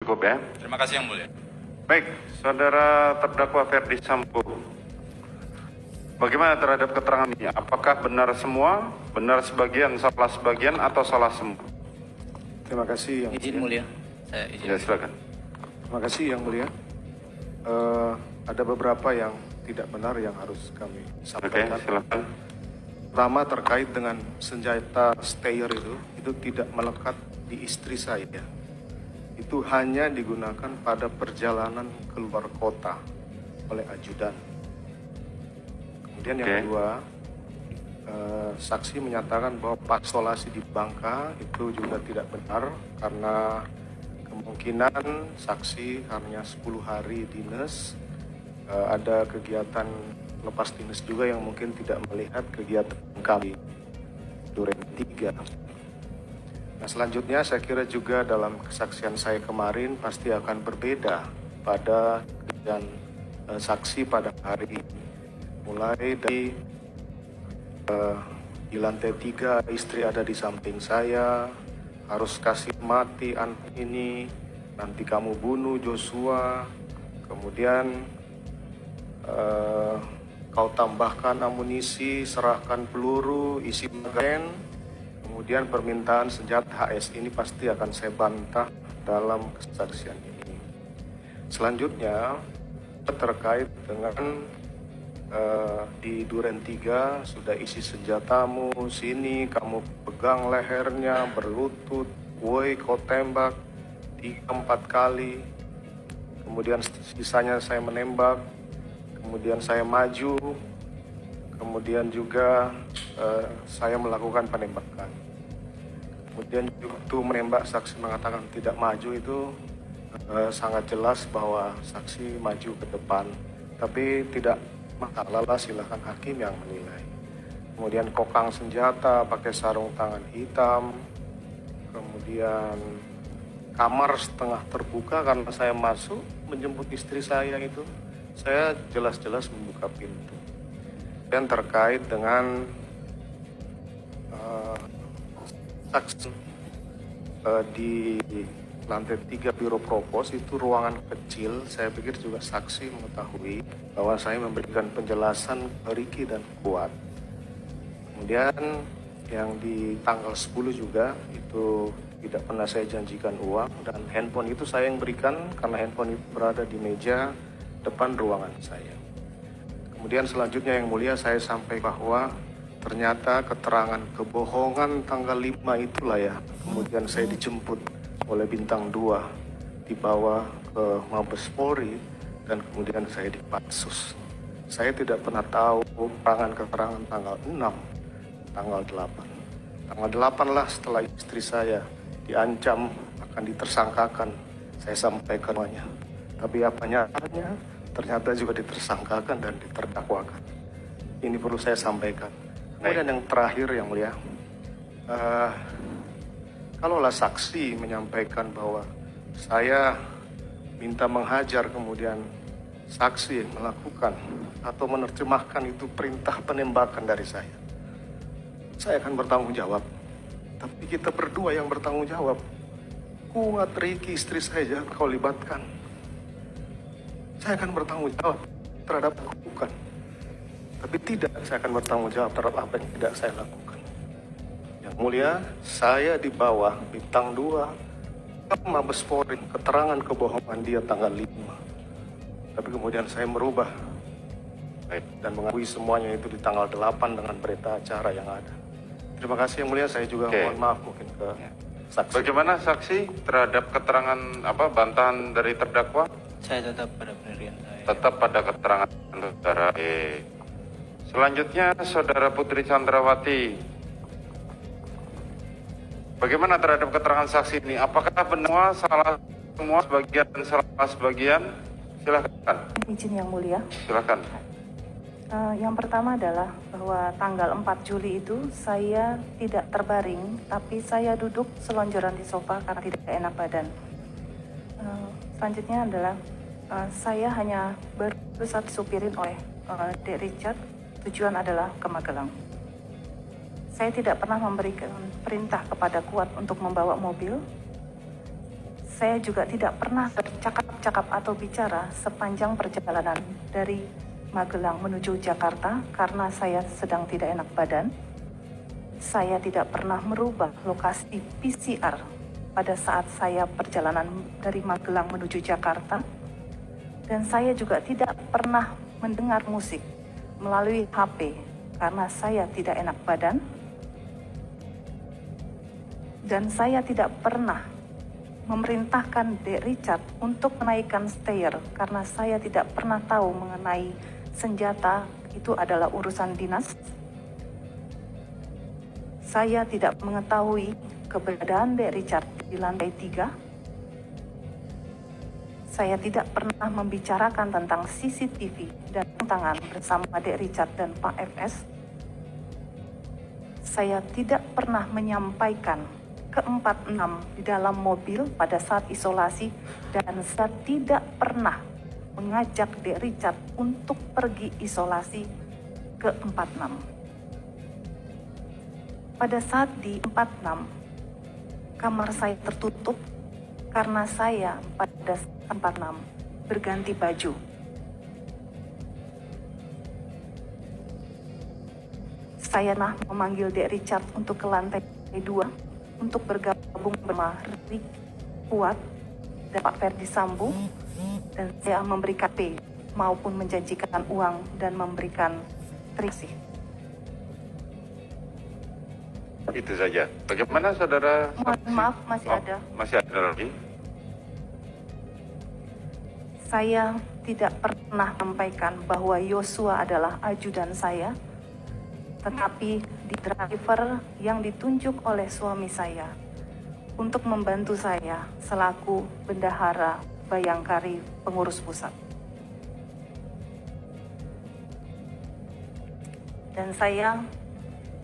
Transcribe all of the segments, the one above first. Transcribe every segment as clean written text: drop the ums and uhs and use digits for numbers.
Cukup ya. Terima kasih Yang Mulia. Baik, saudara terdakwa Ferdi Sambo. Bagaimana terhadap keterangan ini? Apakah benar semua, benar sebagian, salah sebagian, atau salah semua? Terima kasih Yang Izin mulia, saya izin. Ya, silakan. Terima kasih Yang Mulia. Ada beberapa yang tidak benar yang harus kami Oke, sampaikan. silakan. Pertama terkait dengan senjata stayer itu tidak melekat di istri saya. Itu hanya digunakan pada perjalanan keluar kota oleh ajudan. Kemudian yang kedua, saksi menyatakan bahwa pasolasi di Bangka itu juga tidak benar karena kemungkinan saksi hanya 10 hari dinas, ada kegiatan lepas dinas juga yang mungkin tidak melihat kegiatan kami Duren 3. Nah, selanjutnya saya kira juga dalam kesaksian saya kemarin pasti akan berbeda pada dan saksi pada hari ini. Mulai dari di lantai 3 istri ada di samping saya, harus kasih mati anak ini, nanti kamu bunuh Joshua, kemudian kau tambahkan amunisi, serahkan peluru, isi magazen, kemudian permintaan senjata HS ini pasti akan saya bantah dalam kesaksian ini. Selanjutnya terkait dengan di Duren 3 sudah isi senjatamu, sini kamu pegang lehernya, berlutut, woi kau tembak 3-4 kali, kemudian sisanya saya menembak, kemudian saya maju, kemudian juga saya melakukan penembakan. Kemudian waktu menembak saksi mengatakan tidak maju itu sangat jelas bahwa saksi maju ke depan, tapi tidak masalah, silahkan hakim yang menilai. Kemudian kokang senjata pakai sarung tangan hitam, kemudian kamar setengah terbuka karena saya masuk menjemput istri saya itu, saya jelas-jelas membuka pintu. Dan terkait dengan saksi di lantai 3 Biro Propos itu ruangan kecil, saya pikir juga saksi mengetahui bahwa saya memberikan penjelasan ke Ricky dan Kuat. Kemudian yang di tanggal 10 juga itu tidak pernah saya janjikan uang, dan handphone itu saya yang berikan karena handphone itu berada di meja depan ruangan saya. Kemudian selanjutnya Yang Mulia saya sampaikan bahwa ternyata keterangan kebohongan tanggal 5 itulah ya, kemudian saya dijemput oleh Bintang 2 dibawa ke Mabes Polri dan kemudian saya dipatsus. Saya tidak pernah tahu keterangan tanggal 6, tanggal 8. Tanggal 8 lah setelah istri saya diancam akan ditersangkakan, saya sampaikan semuanya. Tapi apa nyatanya ternyata juga ditersangkakan dan diterdakwakan. Ini perlu saya sampaikan. Kemudian yang terakhir Yang Mulia, kalaulah saksi menyampaikan bahwa saya minta menghajar kemudian saksi melakukan atau menerjemahkan itu perintah penembakan dari saya akan bertanggung jawab. Tapi kita berdua yang bertanggung jawab. Kuat, Ricky, istri saya jangan kau libatkan. Saya akan bertanggung jawab terhadap lakukan. Tapi tidak, saya akan bertanggung jawab terhadap apa yang tidak saya lakukan. Yang Mulia, saya di bawah Bintang 2 ke Mabes Polri, keterangan kebohongan dia tanggal 5. Tapi kemudian saya merubah dan mengakui semuanya itu di tanggal 8 dengan berita acara yang ada. Terima kasih Yang Mulia, saya juga mohon maaf mungkin ke saksi. Bagaimana saksi terhadap keterangan bantahan dari terdakwa? Saya tetap pada pendirian saya. Tetap pada keterangan saudara. Selanjutnya saudara Putri Chandrawati. Bagaimana terhadap keterangan saksi ini? Apakah benar salah semua, sebagian dan salah sebagian? Silakan. Izin Yang Mulia. Silakan. Yang pertama adalah bahwa tanggal 4 Juli itu saya tidak terbaring, tapi saya duduk selonjoran di sofa karena tidak enak badan. Selanjutnya adalah saya hanya berusaha disupirin oleh Dek Richard, tujuan adalah ke Magelang. Saya tidak pernah memberikan perintah kepada Kuat untuk membawa mobil. Saya juga tidak pernah bercakap-cakap atau bicara sepanjang perjalanan dari Magelang menuju Jakarta karena saya sedang tidak enak badan. Saya tidak pernah merubah lokasi PCR pada saat saya perjalanan dari Magelang menuju Jakarta. Dan saya juga tidak pernah mendengar musik melalui HP karena saya tidak enak badan. Dan saya tidak pernah memerintahkan Dek Richard untuk menaikkan stair karena saya tidak pernah tahu mengenai senjata, itu adalah urusan dinas. Saya tidak mengetahui keberadaan Dek Richard di lantai 3. Saya tidak pernah membicarakan tentang CCTV dan tangan bersama Dek Richard dan Pak FS. Saya tidak pernah menyampaikan ke-46 di dalam mobil pada saat isolasi, dan saya tidak pernah mengajak Dek Richard untuk pergi isolasi ke-46. Pada saat di 46, kamar saya tertutup karena saya pada saat 46 berganti baju. Saya memanggil Dek Richard untuk ke lantai 2 untuk bergabung bersama Rick Kuat dan Pak Ferdi Sambo, dan saya memberikan P maupun menjanjikan uang dan memberikan terima. Itu saja. Bagaimana saudara? Mohon maaf, masih ada. Masih ada lagi? Saya tidak pernah menyampaikan bahwa Yosua adalah ajudan saya, tetapi di driver yang ditunjuk oleh suami saya untuk membantu saya selaku bendahara Bayangkari pengurus pusat. Dan saya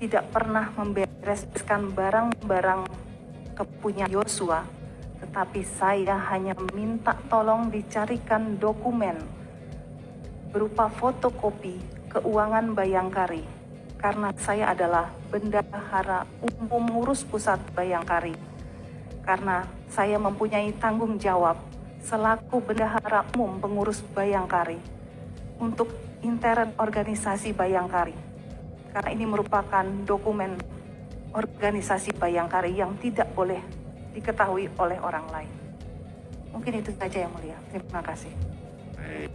tidak pernah membereskan barang-barang kepunyaan Yosua, tetapi saya hanya minta tolong dicarikan dokumen berupa fotokopi keuangan Bayangkari, karena saya adalah bendahara umum pengurus pusat Bayangkari, karena saya mempunyai tanggung jawab selaku bendahara umum pengurus Bayangkari untuk intern organisasi Bayangkari, karena ini merupakan dokumen organisasi Bayangkari yang tidak boleh diketahui oleh orang lain. Mungkin itu saja yang mulia. Terima kasih. Baik.